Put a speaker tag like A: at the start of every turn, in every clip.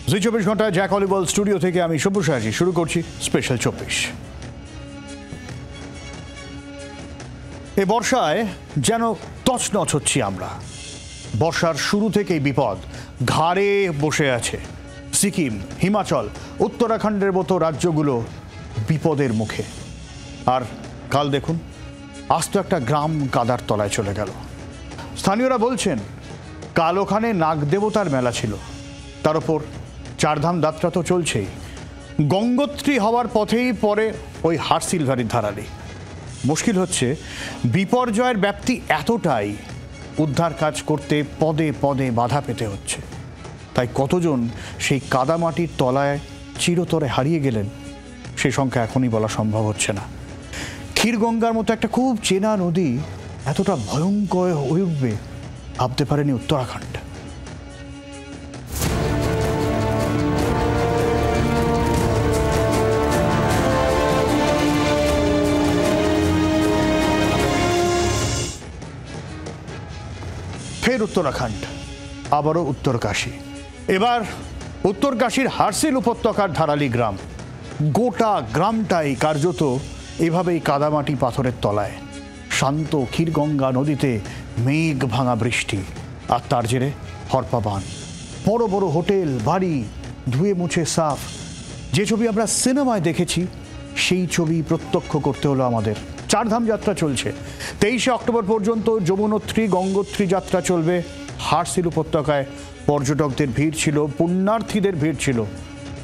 A: জি 24 ঘন্টা Jack অলিবল studio থেকে আমি সবুজ সাহাজি শুরু করছি স্পেশাল 24। এই বর্ষায় যেন তছনছ হচ্ছি আমরা। বর্ষার শুরু থেকেই বিপদ ঘাড়ে বসে আছে। সিকিম, হিমাচল, উত্তরাখণ্ডের মতো রাজ্যগুলো বিপদের মুখে। আর কাল দেখুন আস্ত একটা গ্রাম কাদার তলায় চলে গেল। স্থানীয়রা বলছেন কাল ওখানে নাগদেবতার মেলা ছিল, তার উপর চারধাম যাত্রা তো চলছেই। গঙ্গোত্রী হওয়ার পথেই পরে ওই হারসিল ভ্যালির ধারালি। মুশকিল হচ্ছে বিপর্যয়ের ব্যাপ্তি এতটাই, উদ্ধার কাজ করতে পদে পদে বাধা পেতে হচ্ছে। তাই কতজন সেই কাদামাটির তলায় চিরতরে হারিয়ে গেলেন সে সংখ্যা এখনই বলা সম্ভব হচ্ছে না। ক্ষীরগঙ্গার মতো একটা খুব চেনা নদী এতটা ভয়ঙ্কর হয়ে উঠবে ভাবতে পারেনি উত্তরাখণ্ড। ফের উত্তরাখণ্ড, আবারও উত্তরকাশী। এবার উত্তরকাশীর হারসিল উপত্যকার ধারালি গ্রাম। গোটা গ্রামটাই কার্যত এভাবেই কাদামাটি পাথরের তলায়। শান্ত ক্ষীরগঙ্গা নদীতে মেঘ ভাঙা বৃষ্টি, আর তার জেরে হরপা বান। বড় বড় হোটেল, বাড়ি ধুয়ে মুছে সাফ। যে ছবি আমরা সিনেমায় দেখেছি সেই ছবি প্রত্যক্ষ করতে হলো আমাদের। চারধাম যাত্রা চলছে। 23শে অক্টোবর পর্যন্ত যমুনোত্রী গঙ্গোত্রী যাত্রা চলবে। হারসিল উপত্যকায় পর্যটকদের ভিড় ছিল, পুণ্যার্থীদের ভিড় ছিল,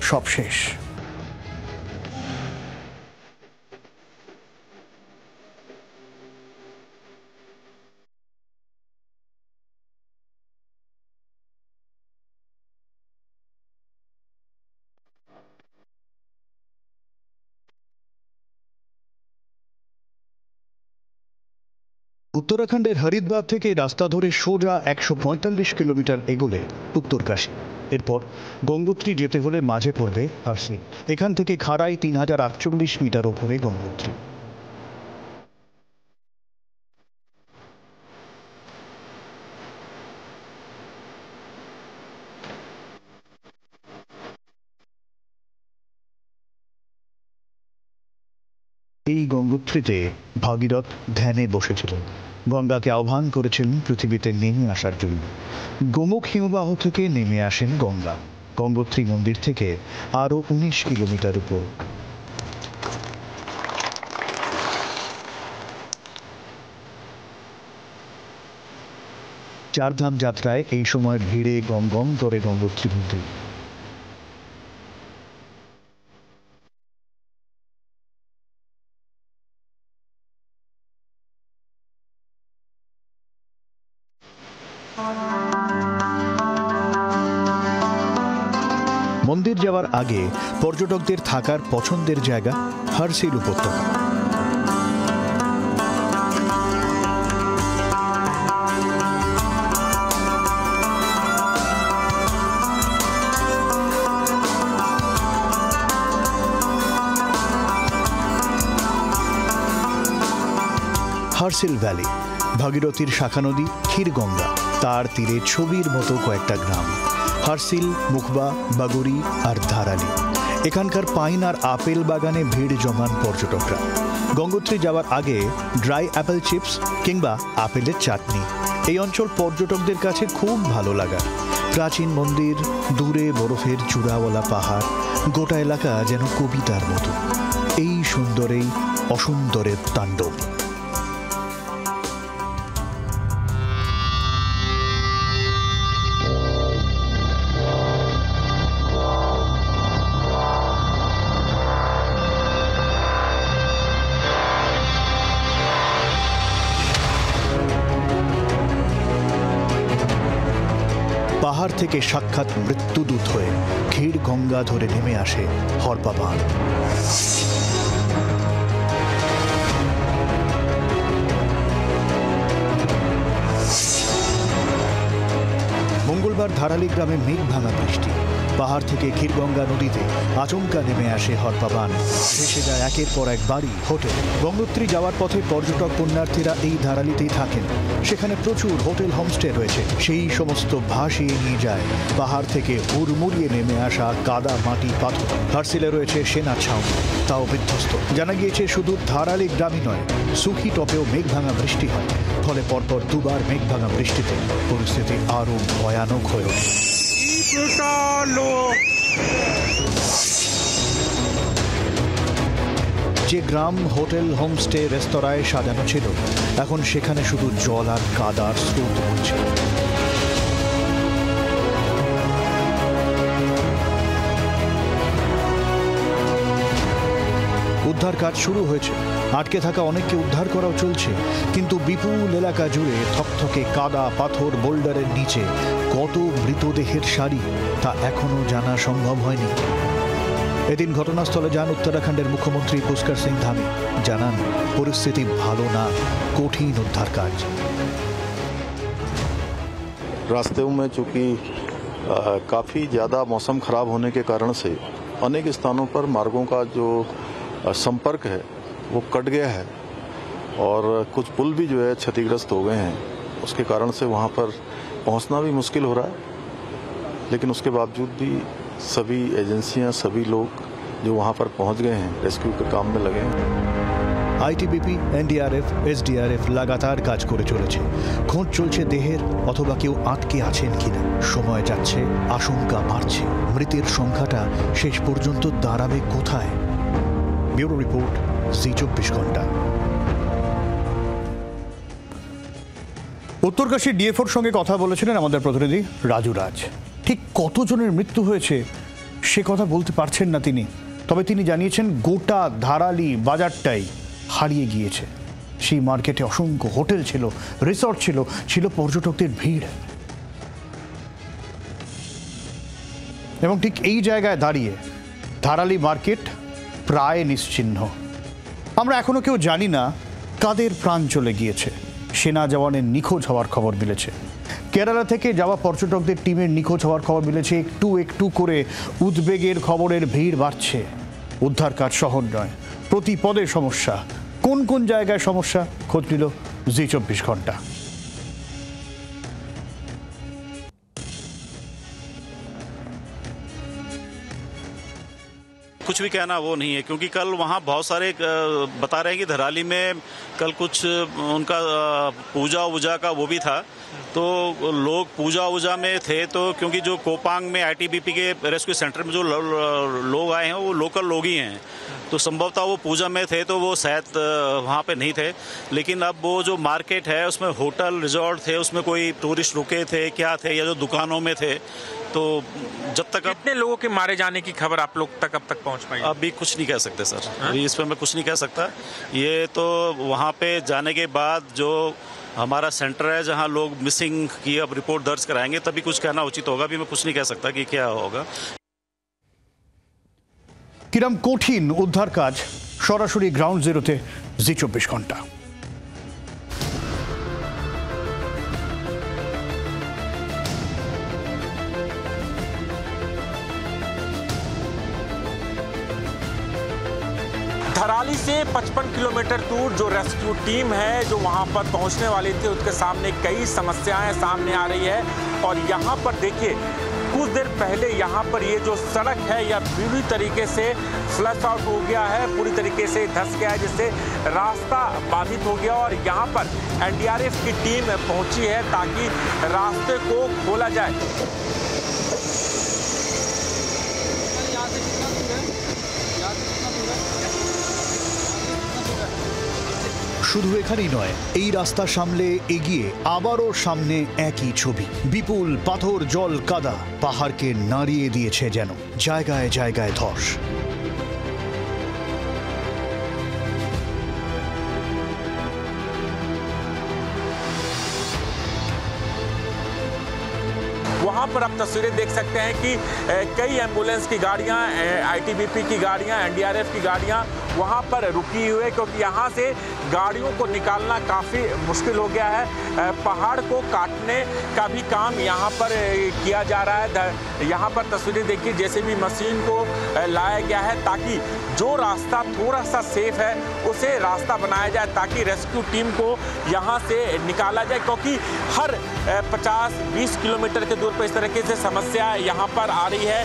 A: সব শেষ।
B: উত্তরাখণ্ডের হরিদ্বার থেকে রাস্তা ধরে সোজা 145 কিলোমিটার এগোলে উত্তরকাশী। এরপর গঙ্গোত্রী যেতে হলে মাঝে পড়বে হারসিল। এখান থেকে খাড়াই 3048 মিটার ওপরে গঙ্গোত্রী। এই গঙ্গোত্রীতে ভাগীরথ ধ্যানে বসেছিলেন, গঙ্গাকে আহ্বান করেছিলেন পৃথিবীতে নেমে আসার জন্য। গোমুখ হিমবাহ থেকে নেমে আসেন গঙ্গা, গঙ্গোত্রী মন্দির থেকে আরও 19 কিলোমিটার উপর। চারধাম যাত্রায় এই সময় ভিড়ে গম গম করে গঙ্গোত্রী মন্দির। মন্দির যাওয়ার আগে পর্যটকদের থাকার পছন্দের জায়গা হারসিল উপত্যকা। হারসিল ভ্যালি, ভাগীরথীর শাখা নদী ক্ষীরগঙ্গা, তার তীরে ছবির মতো কয়েকটা গ্রাম হারসিল, মুখবা, বাগুড়ি আর ধারালি। এখানকার পাইন আর আপেল বাগানে ভিড় জমান পর্যটকরা। গঙ্গোত্রী যাওয়ার আগে ড্রাই অ্যাপেল চিপস কিংবা আপেলের চাটনি এই অঞ্চল পর্যটকদের কাছে খুব ভালো লাগা। প্রাচীন মন্দির, দূরে বরফের চূড়াওয়ালা পাহাড়, গোটা এলাকা যেন কবিতার মতো। এই সুন্দরেই অসুন্দরের তাণ্ডব। পাহাড় থেকে সাক্ষাৎ মৃত্যুদূত হয়ে ক্ষীরগঙ্গা ধরে নেমে আসে হরপা বাঁধ। মঙ্গলবার ধারালি গ্রামে মেঘ ভাঙা বৃষ্টি, পাহাড় থেকে ক্ষীরগঙ্গা নদীতে আচমকা নেমে আসে হরপাবান। ভেসে যায় একের পর এক বাড়ি, হোটেল। গঙ্গোত্রী যাওয়ার পথে পর্যটক পুণ্যার্থীরা এই ধারালিতেই থাকেন। সেখানে প্রচুর হোটেল, হোমস্টে রয়েছে। সেই সমস্ত ভাসিয়ে নিয়ে যায় পাহাড় থেকে হুড়মুড়িয়ে নেমে আসা কাদা, মাটি, পাথর। হারসিলে রয়েছে সেনা ছাউনি, তাও বিধ্বস্ত। জানা গিয়েছে শুধু ধারালি গ্রামই নয়, সুখী টপেও মেঘ ভাঙা বৃষ্টি হয়। ফলে পরপর দুবার মেঘ ভাঙা বৃষ্টিতে পরিস্থিতি আরও ভয়ানক হয়ে ওঠে। যে গ্রাম হোটেল, হোমস্টে, রেস্তোরাঁয় সাজানো ছিল, এখন সেখানে শুধু জল আর কাদার স্রোত বইছে। উদ্ধার কাজ শুরু হয়েছে, আটকে থাকা অনেককে উদ্ধার করাও চলছে, কিন্তু বিপুল এলাকা জুড়ে থকথকে কাদা, পাথর, বোল্ডারের নিচে কত মৃতদেহের সারি তা এখনো জানা সম্ভব হয়নি। এদিন ঘটনাস্থলে যান উত্তরাখণ্ডের মুখ্যমন্ত্রী পুষ্কর সিং ধামি। জানান, পরিস্থিতি ভালো না, কঠিন উদ্ধার কাজ।
C: रास्तों में चूंकि काफ़ी ज़्यादा मौसम ख़राब होने के कारण से अनेक स्थानों पर मार्गों का जो संपर्क है वो कट गया है और कुछ पुल भी जो है क्षतिग्रस्त हो गए हैं। उसके कारण से वहाँ पर पहुँचना भी मुश्किल हो रहा है, लेकिन उसके बावजूद भी सभी एजेंसियाँ, सभी लोग जो वहाँ पर पहुँच गए हैं, रेस्क्यू के काम में लगे हैं।
B: আইটিবিপি, এনডিআরএফ, এসডিআরএফ লাগাতার কাজ করে চলেছে। খোঁজ চলছে দেহের, অথবা কেউ আটকে আছেন কিনা। সময় যাচ্ছে, আশঙ্কা বাড়ছে। মৃতের সংখ্যাটা শেষ পর্যন্ত দাঁড়াবে কোথায়? ব্যুরো রিপোর্ট, জি24 ঘন্টা।
A: উত্তরকাশী ডিএফওর সঙ্গে কথা বলেছিলেন আমাদের প্রতিনিধি রাজু রাজ। ঠিক কতজনের মৃত্যু হয়েছে সে কথা বলতে পারছেন না তিনি, তবে তিনি জানিয়েছেন গোটা ধারালি বাজারটাই হারিয়ে গিয়েছে। সেই মার্কেটে অসংখ্য হোটেল ছিল, রিসর্ট ছিল, ছিল পর্যটকদের ভিড়। এবং ঠিক এই জায়গায় দাঁড়িয়ে ধারালি মার্কেট প্রায় নিশ্চিহ্ন। আমরা এখনো কেউ জানি না কাদের প্রাণ চলে গিয়েছে। সেনা জওয়ানের নিখোঁজ হওয়ার খবর মিলেছে, কেরালা থেকে যাওয়া পর্যটকদের টিমের নিখোঁজ হওয়ার খবর মিলেছে। একটু একটু করে উদ্বেগের খবরের ভিড় বাড়ছে। উদ্ধার কাজ সহজ নয়, প্রতি পদে সমস্যা। কোন কোন জায়গায় সমস্যা খোঁজ নিল জি24 ঘন্টা।
D: कुछ भी कहना वो नहीं है, क्योंकि कल वहाँ बहुत सारे बता रहे हैं कि धराली में कल कुछ उनका पूजा वूजा का वो भी था, तो लोग पूजा वूजा में थे। तो क्योंकि जो कोपांग में आईटीबीपी के रेस्क्यू सेंटर में जो लोग आए हैं वो लोकल लोग ही हैं, तो संभवतः वो पूजा में थे तो वो शायद वहाँ पे नहीं थे। लेकिन अब वो जो मार्केट है उसमें होटल, रिजॉर्ट थे, उसमें कोई टूरिस्ट रुके थे, क्या थे, या जो दुकानों में थे, तो जब तक
E: कितने लोगों के मारे जाने की खबर आप लोग तक अब तक पहुंच पाई?
D: अभी कुछ नहीं कह सकते सर, अभी इस पर मैं कुछ नहीं कह सकता। ये तो वहाँ पे जाने के बाद जो हमारा सेंटर है जहाँ लोग मिसिंग की अब रिपोर्ट दर्ज कराएंगे तभी कुछ कहना उचित होगा। अभी मैं कुछ नहीं कह सकता कि क्या होगा।
A: কিরম কঠিন উদ্ধার কাজ, সরাসরি গ্রাউন্ড জিরোতে জি24 ঘন্টা।
E: धराली से 55 किलोमीटर दूर जो रेस्क्यू टीम है जो वहां पर पहुंचने वाली थी, उसके सामने कई समस्याएं सामने आ रही है। और यहां पर देखिए, कुछ देर पहले यहाँ पर ये जो सड़क है यह पूरी तरीके से फ्लश आउट हो गया है, पूरी तरीके से धंस गया है, जिससे रास्ता बाधित हो गया। और यहाँ पर एनडीआरएफ की टीम पहुँची है ताकि रास्ते को खोला जाए।
B: শুধু এখানেই নয়, এই রাস্তা সামলে এগিয়ে আবারও সামনে একই ছবি। বিপুল পাথর, জল, কাদা পাহাড়কে নাড়িয়ে দিয়েছে যেন। জায়গায় জায়গায় ধস।
E: वहाँ पर आप तस्वीरें देख सकते हैं कि कई एम्बुलेंस की गाड़ियाँ, आईटीबीपी की गाड़ियाँ, एनडीआरएफ की गाड़ियाँ वहाँ पर रुकी हुई है, क्योंकि यहाँ से गाड़ियों को निकालना काफ़ी मुश्किल हो गया है। पहाड़ को काटने का भी काम यहाँ पर किया जा रहा है। यहाँ पर तस्वीरें देखिए, जैसे भी मशीन को लाया गया है ताकि जो रास्ता थोड़ा सा सेफ है उसे रास्ता बनाया जाए, ताकि रेस्क्यू टीम को यहाँ से निकाला जाए, क्योंकि हर 50-20 किलोमीटर के दूर पर इस तरीके से समस्या यहाँ पर आ रही है।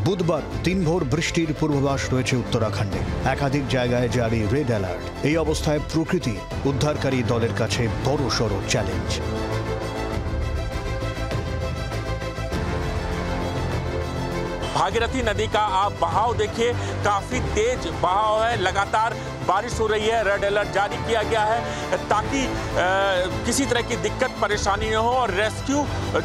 B: বুধবার দিনভর বৃষ্টির পূর্বাভাস রয়েছে উত্তরাখণ্ডে। একাধিক জায়গায় জারি রেড অ্যালার্ট। এই অবস্থায় প্রকৃতি উদ্ধারকারী দলের কাছে বড়সড় চ্যালেঞ্জ।
E: भागीरथी नदी का आप बहाव देखिए, काफ़ी तेज बहाव है, लगातार बारिश हो रही है। रेड अलर्ट जारी किया गया है ताकि किसी तरह की दिक्कत परेशानी न हो। और रेस्क्यू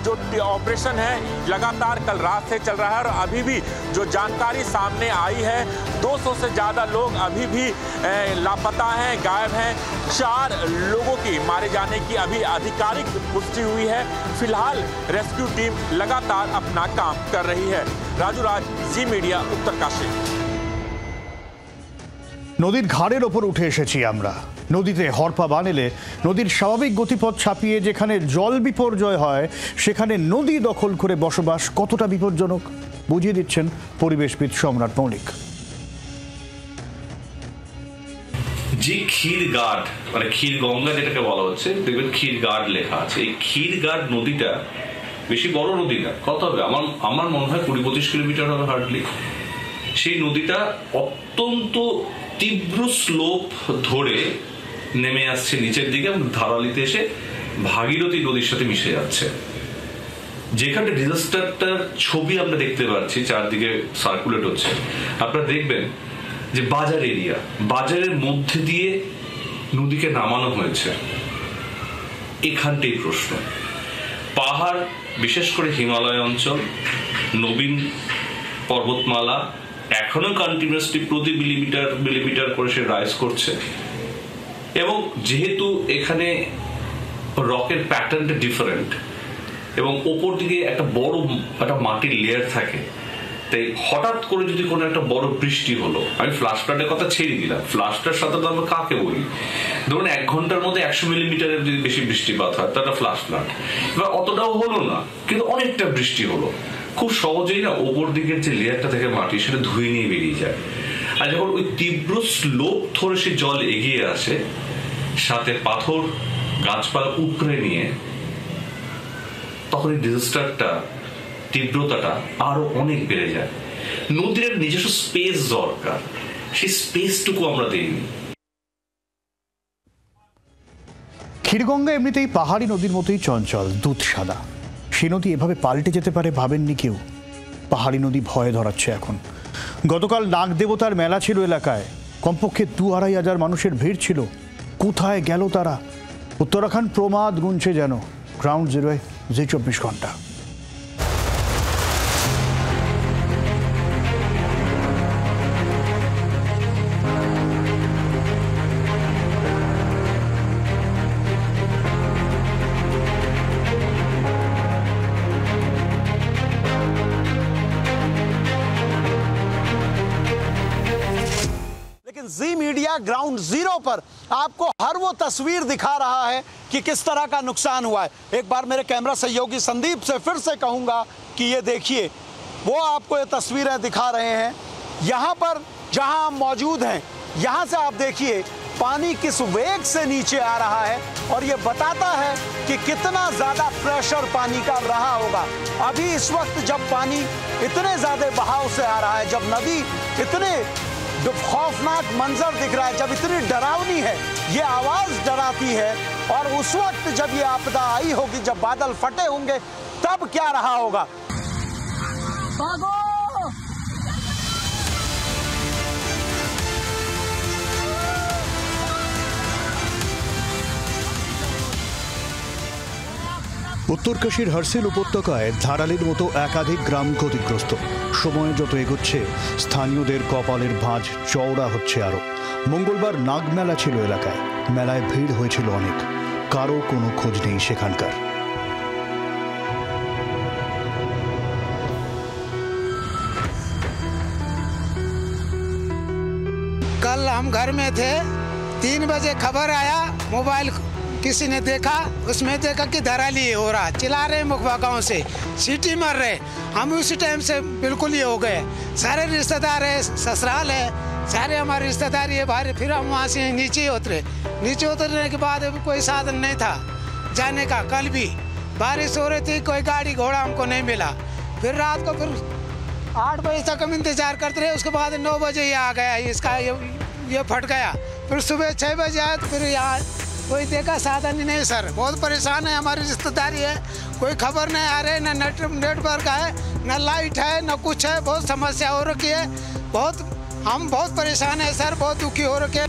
E: जो ऑपरेशन है लगातार कल रात से चल रहा है, और अभी भी जो जानकारी सामने आई है 200 से ज़्यादा लोग अभी भी लापता हैं, गायब हैं। 4 लोगों की मारे जाने की अभी आधिकारिक पुष्टि हुई है। फिलहाल रेस्क्यू टीम लगातार अपना काम कर रही है। राजू राज, जी मीडिया, उत्तरकाशी।
A: নদীর ঘাড়ের ওপর উঠে এসেছি আমরা। নদীতে হরপা বান এলে নদীর স্বাভাবিক গতিপথ ছাপিয়ে যেখানে জল বিপর্যয় হয় সেখানে নদী দখল করে বসবাস কতটা বিপজ্জনক বুঝিয়ে দিচ্ছেন পরিবেশবিদ সম্রাট মৌলিক।
F: যে ক্ষীরগাঁড় মানে ক্ষীরগঙ্গা যেটাকে বলা হচ্ছে, দেখবেন ক্ষীরগাঁড় লেখা আছে। এই ক্ষীরগাঁড় নদীটা বেশি বড় নদী না, কত হবে আমার মনে হয় 20-25 কিলোমিটার হবে হার্ডলি। সেই নদীটা অত্যন্ত তীব্র স্লোপ ধরে নেমে আসছে নিচের দিকে এবং ধারালিতে এসে ভাগীরথী নদীর সাথে মিশে যাচ্ছে। যেখানে ডিজাস্টারটার ছবি আমরা দেখতে পাচ্ছি চারদিকে সার্কুলেট হচ্ছে, আপনারা দেখবেন যে বাজার এরিয়া, বাজারের মধ্যে দিয়ে নদীকে নামানো হয়েছে। এখানটাই প্রশ্ন। পাহাড়, বিশেষ করে হিমালয় অঞ্চল, নবীন পর্বতমালা এখনো কন্টিনিউয়াসলি প্রতি মিলিমিটার করে সে রাইজ করছে। এবং যেহেতু এখানে রকের প্যাটার্নটা ডিফারেন্ট এবং ওপর দিকে একটা বড় একটা মাটির লেয়ার থাকে, তাই হঠাৎ করে যদি কোনো একটা বড় বৃষ্টি হলো, আমি ফ্লাশ ফ্লাডের কথা ছেড়ে দিলাম, ফ্লাশটার সাথে তো আমরা কাকে বলি, ধরুন 1 ঘন্টার মধ্যে 100 মিলিমিটারের যদি বেশি বৃষ্টিপাত হয় তাহলে ফ্লাশ ফ্লাড। এবার অতটাও হলো না, কিন্তু অনেকটা বৃষ্টি হলো, খুব সহজেই না ওপর দিকের যে লেয়ারটা থেকে মাটি সেটা ধুয়ে নিয়ে বেরিয়ে যায়। আর যখন ওই তীব্র স্লোপ ধরে সে জল এগিয়ে আসে, সাথে পাথর গাছপালা উপড়ে নিয়ে, তখন এই ডিজাস্টারটা তীব্রতাটা আরো অনেক বেড়ে যায়। নদীর নিজস্ব স্পেস দরকার, সেই স্পেসটুকু আমরা দেইনি।
A: ক্ষীরগঙ্গা এমনিতেই পাহাড়ি নদীর মতোই চঞ্চল, দুধ সাদা। সে নদী এভাবে পাল্টে যেতে পারে ভাবেননি কেউ। পাহাড়ি নদী ভয়ে ধরাচ্ছে এখন। গতকাল নাগ দেবতার মেলা ছিল এলাকায়, কমপক্ষে 2-2.5 হাজার মানুষের ভিড় ছিল। কোথায় গেল তারা? উত্তরাখণ্ড প্রমাদ গুনছে যেন। গ্রাউন্ড জিরোয় জি 24 ঘন্টা।
G: जी मीडिया ग्राउंड जीरो पर आपको हर वो तस्वीर दिखा रहा है कि किस तरह का नुकसान हुआ है। एक बार मेरे कैमरा सहयोगी संदीप से फिर से कहूंगा कि ये देखिए, वो आपको ये तस्वीरें दिखा रहे हैं। यहाँ पर जहाँ हम मौजूद हैं, यहाँ से आप देखिए पानी किस वेग से नीचे आ रहा है, और ये बताता है कि कितना ज़्यादा प्रेशर पानी का रहा होगा। अभी इस वक्त जब पानी इतने ज़्यादा बहाव से आ रहा है, जब नदी इतने खौफनाक मंजर दिख रहा है, जब इतनी डरावनी है, ये आवाज डराती है। और उस वक्त जब ये आपदा आई होगी, जब बादल फटे होंगे, तब क्या रहा होगा। भागो!
B: উত্তরকাশীর হারসিল উপত্যকায় ধারালির মতো একাধিক গ্রাম ক্ষতিগ্রস্ত। সময় যত এগোচ্ছে স্থানীয়দের কপালের ভাঁজ চওড়া হচ্ছে আরো। মঙ্গলবার নাগমেলা ছিল এলাকায়, মেলায় ভিড় হয়েছিল অনেক, কারো কোনো খোঁজ নেই সেখানকার।
H: हम घर में थे, 3 बजे खबर आया, मोबाइल किसी ने देखा, उसमें देखा कि धराली हो रहा, चिल्ला रहे मुखबा गाँव से, सीटी मार रहे। हम उसी टाइम से बिल्कुल ही हो गए। सारे रिश्तेदार है, ससुराल है, सारे हमारे रिश्तेदार ये बाहर। फिर हम वहाँ से नीचे उतरे। नीचे उतरने के बाद कोई साधन नहीं था जाने का। कल भी बारिश हो रही थी, कोई गाड़ी घोड़ा हमको नहीं मिला। फिर रात को फिर 8 बजे तक हम इंतजार करते रहे। उसके बाद 9 बजे ये आ गया, इसका ये फट गया। फिर सुबह 6 बजे आए तो फिर यहाँ कोई देखा साधन ही नहीं सर। बहुत परेशान है, हमारी रिश्तेदारी है, कोई खबर नहीं आ रही, न नेटवर्क है, न लाइट है, न कुछ है। बहुत समस्या हो रखी है, हम बहुत परेशान है सर, बहुत दुखी हो रखे।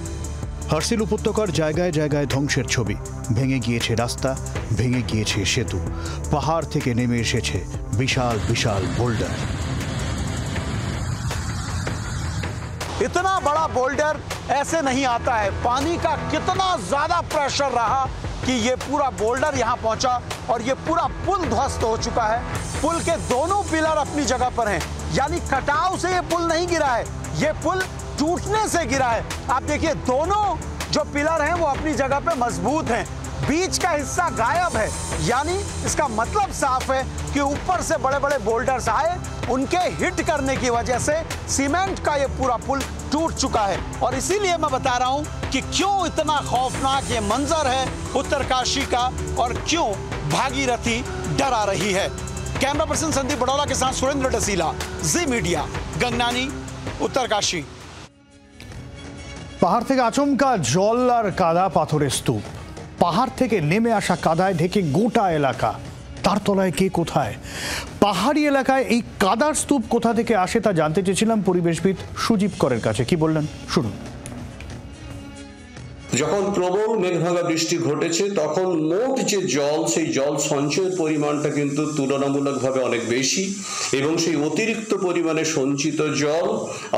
B: হারসিল উপত্যকার জায়গায় জায়গায় ধ্বংসের ছবি। ভেঙে গিয়েছে রাস্তা, ভেঙে গিয়েছে সেতু, পাহাড় থেকে নেমে এসেছে বিশাল বিশাল বোল্ডার।
G: इतना बड़ा बोल्डर ऐसे नहीं आता है। पानी का कितना ज्यादा प्रेशर रहा कि ये पूरा बोल्डर यहाँ पहुंचा और ये पूरा पुल ध्वस्त हो चुका है। पुल के दोनों पिलर अपनी जगह पर हैं, यानी कटाव से ये पुल नहीं गिरा है, ये पुल टूटने से गिरा है। आप देखिए दोनों जो पिलर हैं वो अपनी जगह पे मजबूत हैं, बीच का हिस्सा गायब है। यानी इसका मतलब साफ है कि ऊपर से बड़े बड़े बोल्डर्स आए, उनके हिट करने की वजह से सीमेंट का ये पूरा पुल टूट चुका है। और इसीलिए मैं बता रहा हूं कि क्यों इतना खौफनाक ये मंजर है उत्तरकाशी का और क्यों भागीरथी डरा रही है। कैमरा पर्सन संदीप बड़ौला के साथ सुरेंद्र डसीला, जी मीडिया, गंगनानी, उत्तरकाशी।
A: পাহাড় থেকে আচমকা জল আর কাদা পাথরের স্তূপ, পাহাড় থেকে নেমে আসা কাদায় ঢেকে গোটা এলাকা, তার তলায় কে কোথায়? পাহাড়ি এলাকায় এই কাদার স্তূপ কোথা থেকে আসে তা জানতে চেয়েছিলাম পরিবেশবিদ সুজীব করের কাছে। কি বললেন শুনুন।
I: যখন প্রবল মেঘভাঙা বৃষ্টি ঘটেছে তখন মোট যে জল, সেই জল সঞ্চয়ের পরিমাণটা কিন্তু তুলনামূলকভাবে অনেক বেশি, এবং সেই অতিরিক্ত পরিমাণে সঞ্চিত জল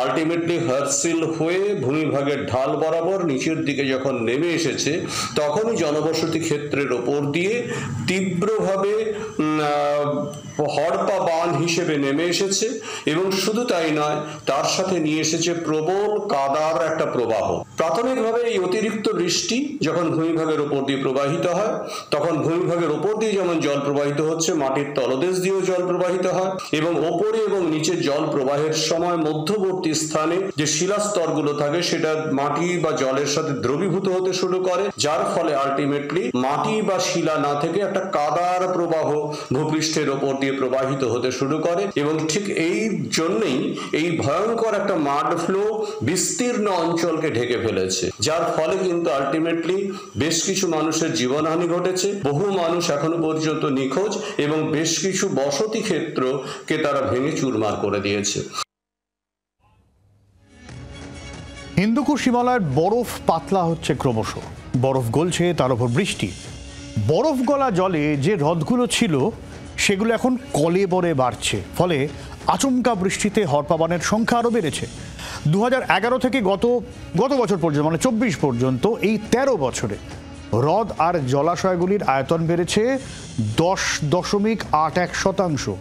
I: আলটিমেটলি হারসিল হয়ে ভূমিভাগের ঢাল বরাবর নিচের দিকে যখন নেমে এসেছে তখনই জনবসতি ক্ষেত্রের ওপর দিয়ে তীব্রভাবে হড়পা বাঁধ হিসেবে নেমে এসেছে। এবং শুধু তাই নয়, তার সাথে নিয়ে এসেছে প্রবল কাদার একটা প্রবাহ। প্রাথমিকভাবে এই অতিরিক্ত বৃষ্টি যখন ভূমিভাগের ওপর দিয়ে প্রবাহিত হয় তখন ভূমিভাগের ওপর দিয়ে যেমন জল প্রবাহিত হচ্ছে, মাটির তলদেশ দিয়েও জল প্রবাহিত হয়, এবং ওপরে এবং নিচে জল প্রবাহের সময় মধ্যবর্তী স্থানে যে শিলাস্তরগুলো থাকে সেটা মাটি বা জলের সাথে দ্রবীভূত হতে শুরু করে, যার ফলে আলটিমেটলি মাটি বা শিলা না থেকে একটা কাদার প্রবাহ ভূপৃষ্ঠের ওপর দিয়ে প্রবাহিত হতে শুরু করে। এবং ঠিক এই জন্যই এই ভয়ঙ্কর একটা মাড ফ্লো বিস্তীর্ণ অঞ্চলকে ঢেকে ফেলেছে, যার ফলে কিন্তু আলটিমেটলি বেশ কিছু মানুষের জীবনহানি ঘটেছে, বহু মানুষ এখনো পর্যন্ত নিখোঁজ, এবং বেশ কিছু বসতি ক্ষেত্রকে তারা ভেঙে চুরমার করে দিয়েছে।
A: হিন্দুকুশ হিমালয়ের বরফ পাতলা হচ্ছে ক্রমশ, বরফ গলছে, তার উপর বৃষ্টি। বরফ গলা জলে যে হ্রদগুলো ছিল সেগুলো এখন কলেবরে বাড়ছে, ফলে আচমকা বৃষ্টিতে হরপাবানের সংখ্যা আরও বেড়েছে। 2011 থেকে গত বছর পর্যন্ত, মানে 24 পর্যন্ত, এই 13 বছরে হ্রদ আর জলাশয়গুলির আয়তন বেড়েছে 10.81%,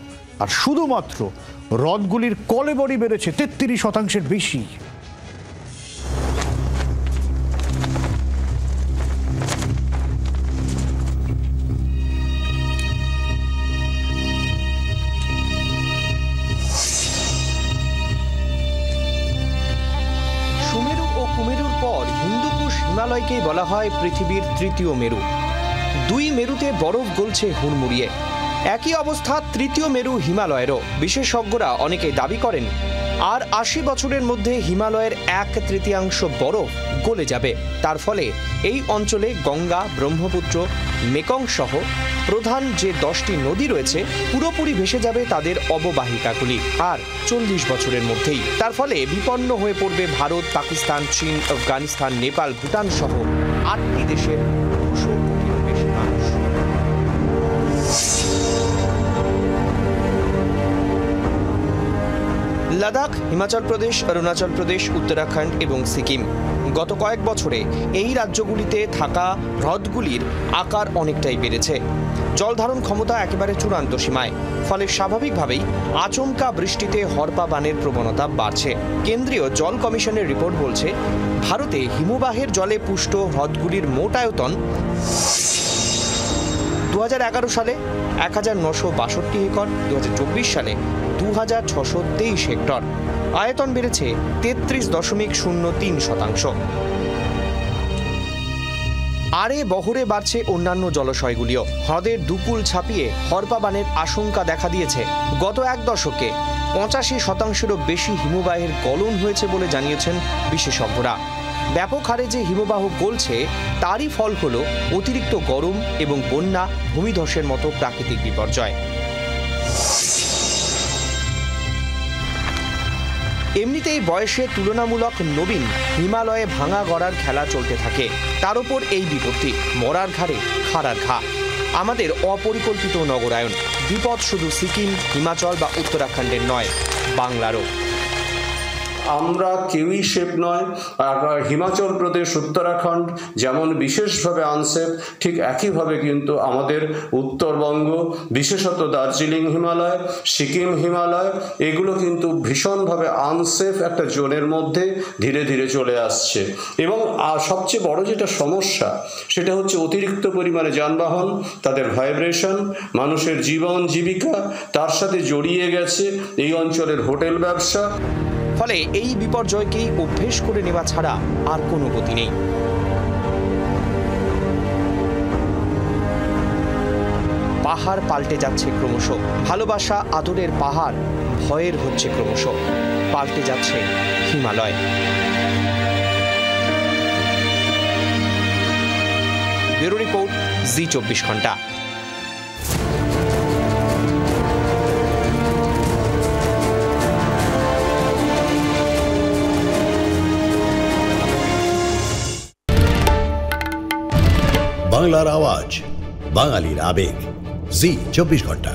A: আর শুধুমাত্র হ্রদগুলির কলেবরই বেড়েছে 33%-এর বেশি।
J: হিমালয়কেই বলা হয় পৃথিবীর তৃতীয় মেরু। 2 মেরুতে বরফ গলছে হুড়মুড়িয়ে। একই অবস্থা তৃতীয় মেরু হিমালয়েরও। বিশেষজ্ঞরা অনেকেই দাবি করেন আর 80 বছরের মধ্যে হিমালয়ের 1/3 বরফ গলে যাবে। তার ফলে এই অঞ্চলে গঙ্গা, ব্রহ্মপুত্র, মেকং সহ প্রধান যে 10টি নদী রয়েছে পুরোপুরি ভেসে যাবে তাদের অববাহিকাগুলি, আর 40 বছরের মধ্যেই। তার ফলে বিপন্ন হয়ে পড়বে ভারত, পাকিস্তান, চীন, আফগানিস্তান, নেপাল, ভুটান সহ 8টি দেশের 200 কোটিরও বেশি মানুষ। লাদাখ, হিমাচল প্রদেশ, অরুণাচল প্রদেশ, উত্তরাখণ্ড এবং সিকিম, গত কয়েক বছরে এই রাজ্যগুলিতে থাকা হ্রদগুলির আকার অনেকটাই বেড়েছে। জলধারণ ক্ষমতা একেবারে চূড়ান্ত সীমায়, ফলে স্বাভাবিকভাবেই আচমকা বৃষ্টিতে হরপা বানের প্রবণতা বাড়ছে। কেন্দ্রীয় জল কমিশনের রিপোর্ট বলছে, ভারতে হিমবাহের জলে পুষ্ট হ্রদগুলির মোট আয়তন 2011 সালে 1962 একর, 2024 সালে 2623 হেক্টর। আয়তন বেড়েছে 33.03%। আরে বহরে বাড়ছে অন্যান্য জলাশয়গুলিও। হ্রদের দুকুল ছাপিয়ে হরপা বানের আশঙ্কা দেখা দিয়েছে। গত এক দশকে 85%-এরও বেশি হিমবাহের গলন হয়েছে বলে জানিয়েছেন বিশেষজ্ঞরা। ব্যাপক হারে যে হিমবাহ গলছে তারই ফল হল অতিরিক্ত গরম এবং বন্যা, ভূমিধসের মতো প্রাকৃতিক বিপর্যয়। এমনিতেই বয়সে তুলনামূলক নবীন হিমালয়ে ভাঙা গড়ার খেলা চলতে থাকে, তার উপর এই বিপত্তি, মরার ঘাড়ে খাড়ার ঘা। আমাদের অপরিকল্পিত নগরায়ন। বিপদ শুধু সিকিম, হিমাচল বা উত্তরাখণ্ডের নয়, বাংলারও।
I: আমরা কেউই সেফ নয়। হিমাচল প্রদেশ, উত্তরাখণ্ড যেমন বিশেষভাবে আনসেফ, ঠিক একইভাবে কিন্তু আমাদের উত্তরবঙ্গ, বিশেষত দার্জিলিং হিমালয়, সিকিম হিমালয়, এগুলো কিন্তু ভীষণভাবে আনসেফ একটা জোনের মধ্যে ধীরে ধীরে চলে আসছে। এবং সবচেয়ে বড় যেটা সমস্যা, সেটা হচ্ছে অতিরিক্ত পরিমাণে যানবাহন, তাদের ভাইব্রেশন, মানুষের জীবন জীবিকা, তার সাথে জড়িয়ে গেছে এই অঞ্চলের হোটেল ব্যবসা।
J: ফলে এই বিপর্যয়কেই অভ্যেস করে নেওয়া ছাড়া আর কোনো গতি নেই। পাহাড় পাল্টে যাচ্ছে ক্রমশ। ভালোবাসা আদরের পাহাড় ভয়ের হচ্ছে ক্রমশ। পাল্টে যাচ্ছে হিমালয়। ব্যুরো রিপোর্ট, জি24 ঘন্টা।
K: বাংলার আওয়াজ, বাঙালির আবেগ, জি24 ঘন্টা।